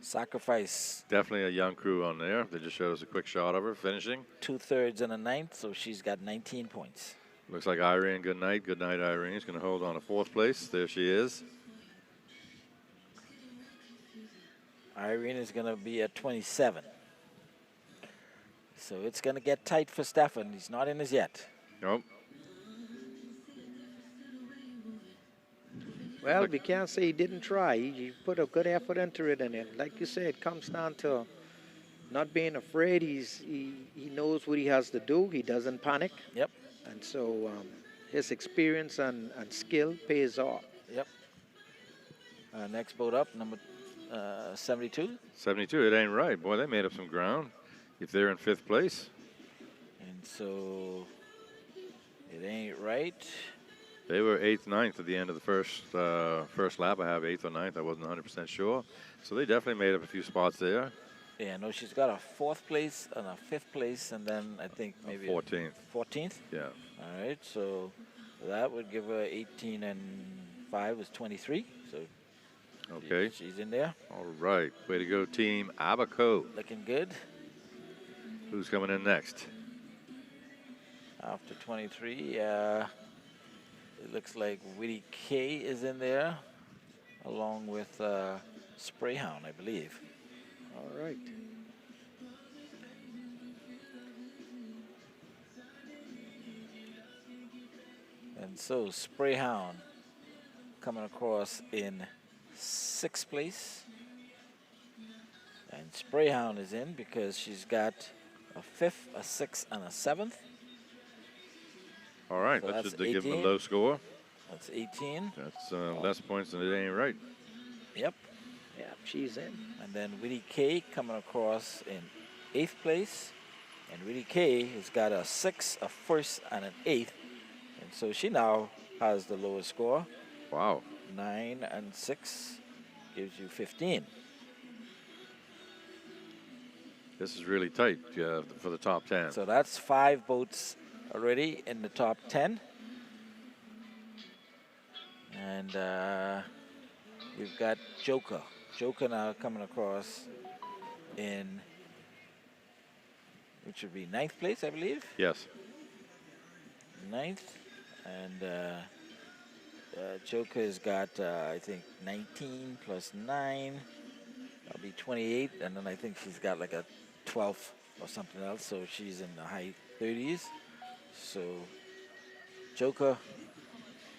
Sacrifice Definitely a young crew on there. They just showed us a quick shot of her finishing. 2/3 and a 9th, so she's got 19 points. Looks like Irene, good night. Good night, Irene. Is going to hold on to 4th place. There she is. Irene is going to be at 27. So it's going to get tight for Stefan. He's not in as yet. Nope. Well, we can't say he didn't try. He put a good effort into it, and like you said, it comes down to not being afraid. He knows what he has to do. He doesn't panic, Yep, and so his experience and skill pays off. yep. Next boat up, number 72. 72, it ain't right. Boy, they made up some ground if they're in 5th place. And so it ain't right. They were 8th, 9th at the end of the first lap. I have 8th or 9th. I wasn't 100% sure. So they definitely made up a few spots there. Yeah, no, she's got a 4th place and a 5th place, and then I think maybe 14th. 14th. Yeah. All right, so that would give her 18 and 5 is 23. So Okay. she's in there, All right. Way to go, team Abaco. looking good. Who's coming in next? After 23, it looks like Witty K is in there, along with Sprayhound, I believe. All right. And so Sprayhound coming across in 6th place. And Sprayhound is in because she's got a 5th, a 6th, and a 7th. All right. So Let's that's just give them a 18. low score. That's 18. That's less points than it ain't right. Yep. Yeah, she's in. And then Witty K coming across in 8th place. And Willie K has got a 6, a 1st, and an 8th. And so she now has the lowest score. Wow. 9 and 6 gives you 15. This is really tight for the top 10. So that's 5 boats already in the top 10. And we've got Joker. Joker now coming across in, which would be 9th place, I believe. Yes. 9th. And Joker has got, I think, 19 plus 9. That'll be 28. And then I think she's got like a 12 or something else. So she's in the high 30s. So Joker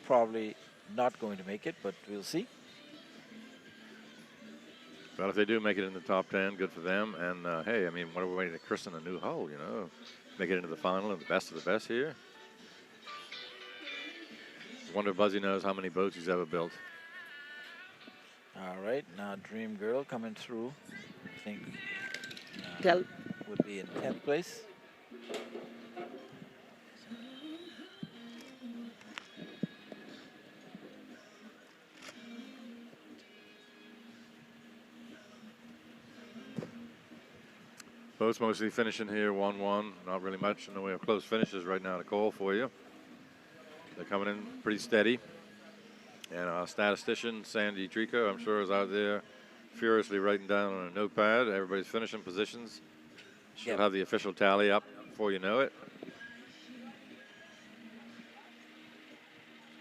probably not going to make it, but we'll see. Well, if they do make it in the top 10, good for them. And hey, I mean, what are we waiting to christen a new hull, you know? Make it into the final and the best of the best here. I wonder if Buzzy knows how many boats he's ever built. All right, now Dream Girl coming through. I think Tell would be in 10th place. Boats mostly finishing here 1-1. Not really much in the way of close finishes right now to call for you. They're coming in pretty steady. And our statistician, Sandy Trico, I'm sure is out there furiously writing down on a notepad everybody's finishing positions. She'll have the official tally up before you know it.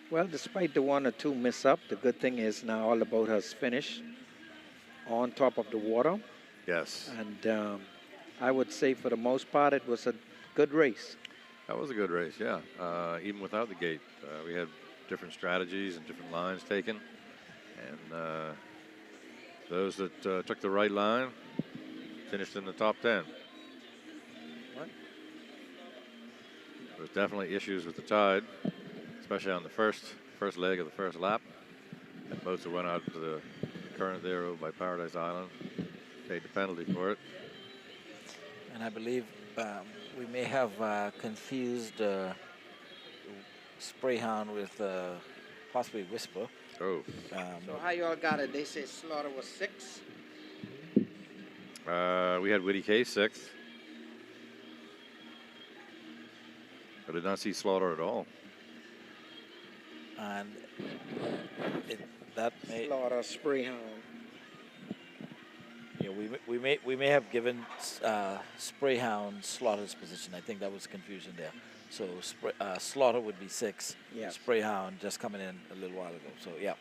Well, despite the 1 or 2 miss up, the good thing is now all the boat has finished on top of the water. Yes. And I would say for the most part, it was a good race. That was a good race, yeah. Even without the gate, we had different strategies and different lines taken. And those that took the right line finished in the top 10. What? There's definitely issues with the tide, especially on the first leg of the first lap. And boats that went out to the current there over by Paradise Island paid the penalty for it. And I believe we may have confused Sprayhound with possibly Whisper. Oh. So how you all got it? They say Slaughter was 6. We had Whitty K 6th. I did not see Slaughter at all. And that may, Slaughter, Sprayhound. yeah, we may have given Sprayhound Slaughter's position. I think that was confusion there. So Slaughter would be 6. Yeah. Sprayhound just coming in a little while ago. So yeah.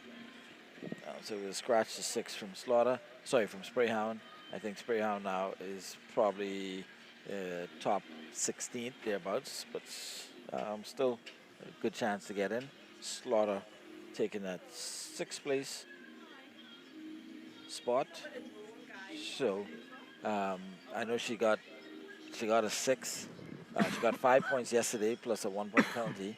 So we'll scratch the 6 from Slaughter. Sorry, from Sprayhound. I think Sprayhound now is probably top 16th thereabouts, but still a good chance to get in. Slaughter taking that 6th place spot. So I know she got a 6. She got 5 points yesterday plus a 1 point penalty,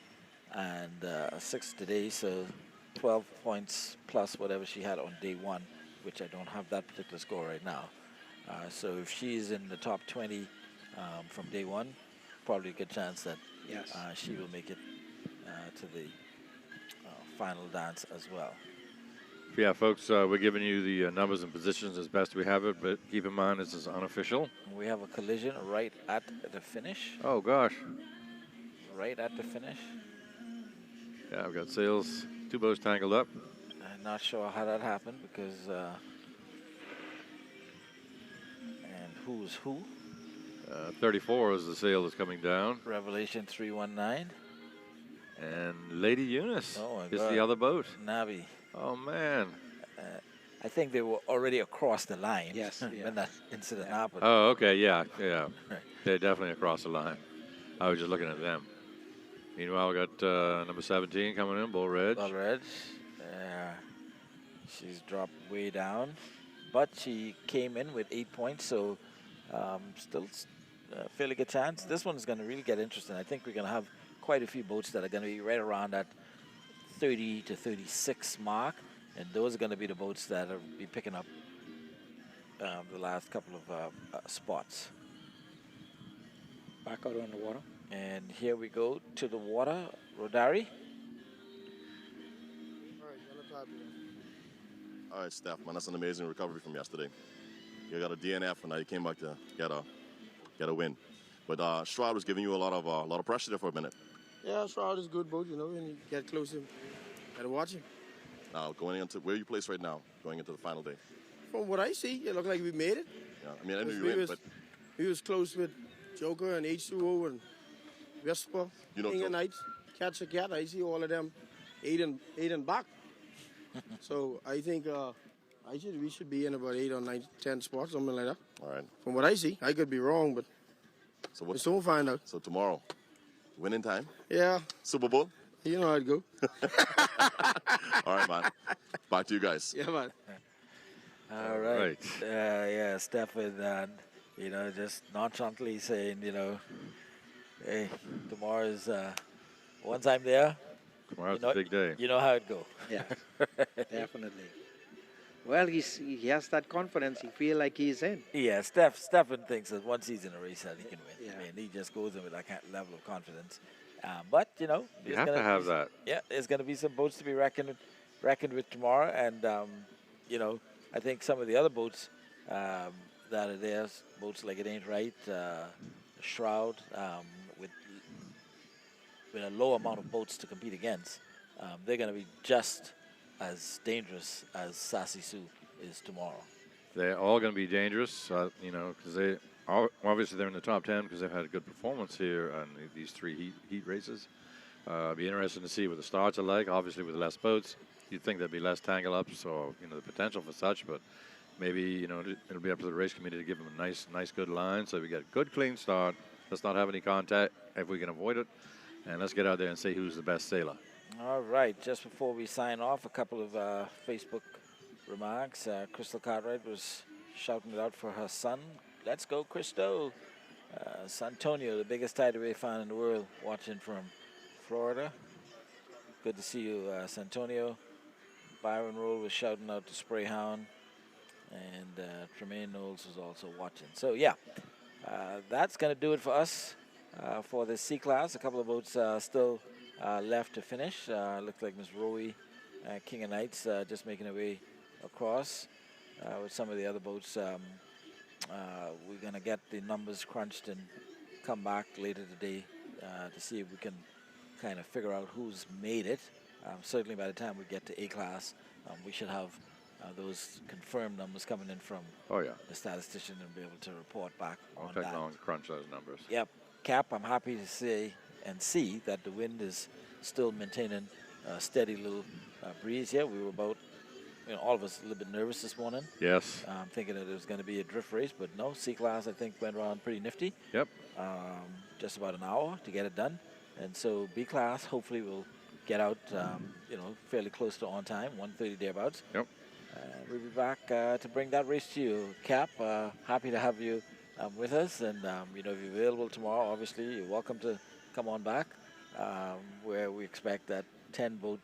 and a 6 today. So 12 points plus whatever she had on day 1, which I don't have that particular score right now. So if she's in the top 20 from day 1, probably a good chance that she will make it to the final dance as well. Yeah, folks, we're giving you the numbers and positions as best we have it, but keep in mind this is unofficial. We have a collision right at the finish. Oh, gosh. Right at the finish. Yeah, I've got sails, 2 boats tangled up. I'm not sure how that happened because and who's who? 34 is the sail that's coming down. Revelation 319. And Lady Eunice is God. the other boat. Navi. Oh, man. I think they were already across the line Yes, when that incident happened. Oh, okay, yeah. They're definitely across the line. I was just looking at them. Meanwhile, we got number 17 coming in, Bull Ridge. Bull Ridge. She's dropped way down, but she came in with 8 points, so still a fairly good chance. This one's going to really get interesting. I think we're going to have quite a few boats that are going to be right around that 30 to 36 mark, and those are going to be the boats that will be picking up the last couple of spots. Back out on the water. And here we go to the water. Rodari. All right, Steph, man, that's an amazing recovery from yesterday. You got a DNF, and now you came back to get a win. But Stroud was giving you a lot of pressure there for a minute. Yeah, Shroud is a good boat, you know, when you get close to him, gotta watch him. Now, going into where you place right now, going into the final day. From what I see, it looked like we made it. Yeah, I mean, I knew you win, but We was close with Joker and H2O and Vespa, You know King Joker. of Knights, Catch a Cat. I see all of them, eight and back. So I think we should be in about 8 or 9, 10 spots, something like that. all right. From what I see, I could be wrong, but So we'll what? soon find out. So tomorrow, winning time, Yeah, Super Bowl. you know how it go. All right, man. Back to you guys. Yeah, man. All right. Yeah, Stefan, just nonchalantly saying, hey, tomorrow is, once I'm there, Tomorrow's a big day. you know how it go. Yeah, definitely. Well, he has that confidence. He feel like he's in. Yeah, Stefan thinks that once he's in a race that he can win. Yeah. I mean, he just goes in with that kind of level of confidence. But, You there's have gonna to have be- that. Yeah, there's going to be some boats to be reckoned with tomorrow. And, I think some of the other boats that are there, boats like It Ain't Right, Shroud, with a low amount of boats to compete against, they're going to be just as dangerous as Sassy Sue is tomorrow. They're all going to be dangerous, because obviously they're in the top 10 because they've had a good performance here on these 3 heat races. Be interesting to see what the starts are like. Obviously, with less boats, you'd think there'd be less tangle ups or the potential for such, but maybe it'll be up to the race committee to give them a nice good line so we get a good clean start. Let's not have any contact if we can avoid it, and let's get out there and see who's the best sailor. All right, just before we sign off, a couple of Facebook remarks. Crystal Cartwright was shouting it out for her son. Let's go, Christo. Santonio, the biggest tideway fan in the world, watching from Florida. Good to see you, Santonio. Byron Roll was shouting out to Sprayhound. And Tremaine Knowles was also watching. So, yeah, that's going to do it for us for the C-Class. A couple of boats still left to finish. Looks like Miss Rowie, King of Knights, just making her way across. With some of the other boats, we're going to get the numbers crunched and come back later today to see if we can kind of figure out who's made it. Certainly by the time we get to A-Class, we should have those confirmed numbers coming in from Oh, yeah. the statistician and be able to report back on Won't take that. long to crunch those numbers. Yep. Cap, I'm happy to say and see that the wind is still maintaining a steady little breeze. Yeah, we were about, all of us a little bit nervous this morning, Yes. thinking that it was going to be a drift race, but no, C-Class I think went around pretty nifty. Yep. Just about an hour to get it done. And so B-Class hopefully will get out, fairly close to on time, 1:30 thereabouts. Yep. We'll be back to bring that race to you, Cap. Happy to have you with us. And, if you're available tomorrow, obviously, you're welcome to come on back, where we expect that 10-boat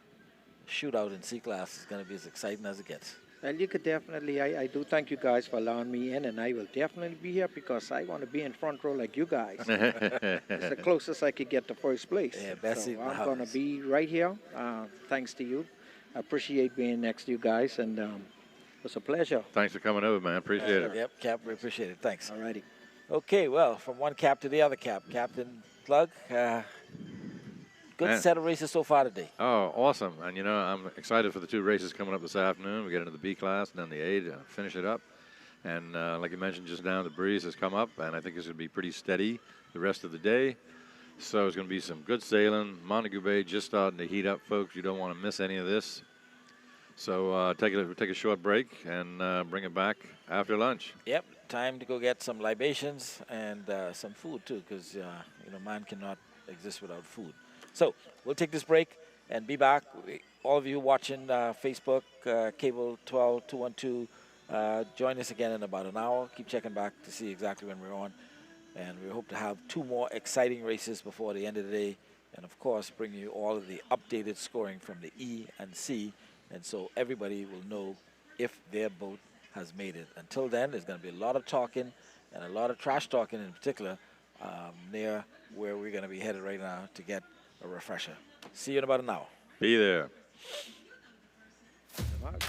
shootout in C-Class is going to be as exciting as it gets. Well, you could definitely, I do thank you guys for allowing me in, and I will definitely be here because I want to be in front row like you guys. It's the closest I could get to first place. Yeah, best seat so in the I'm going to house. be right here, thanks to you. I appreciate being next to you guys, and it was a pleasure. Thanks for coming over, man. Appreciate it. Yep, Cap, we appreciate it. Thanks. All righty. Okay, well, from one Cap to the other Cap. Captain Plug, good Man. set of races so far today. Oh, awesome. And, I'm excited for the 2 races coming up this afternoon. We get into the B-Class and then the A to finish it up. And like you mentioned just now, the breeze has come up, and I think it's going to be pretty steady the rest of the day. So it's going to be some good sailing. Montague Bay just starting to heat up, folks. You don't want to miss any of this. So take a short break and bring it back after lunch. Yep, time to go get some libations and some food too, because man cannot exist without food. So we'll take this break and be back. All of you watching Facebook, Cable 12212, join us again in about an hour. Keep checking back to see exactly when we're on. And we hope to have 2 more exciting races before the end of the day. And of course, bring you all of the updated scoring from the E and C. And so everybody will know if their boat has made it. Until then, there's going to be a lot of talking and a lot of trash talking in particular near where we're going to be headed right now to get a refresher. See you in about an hour. Be there. Mark.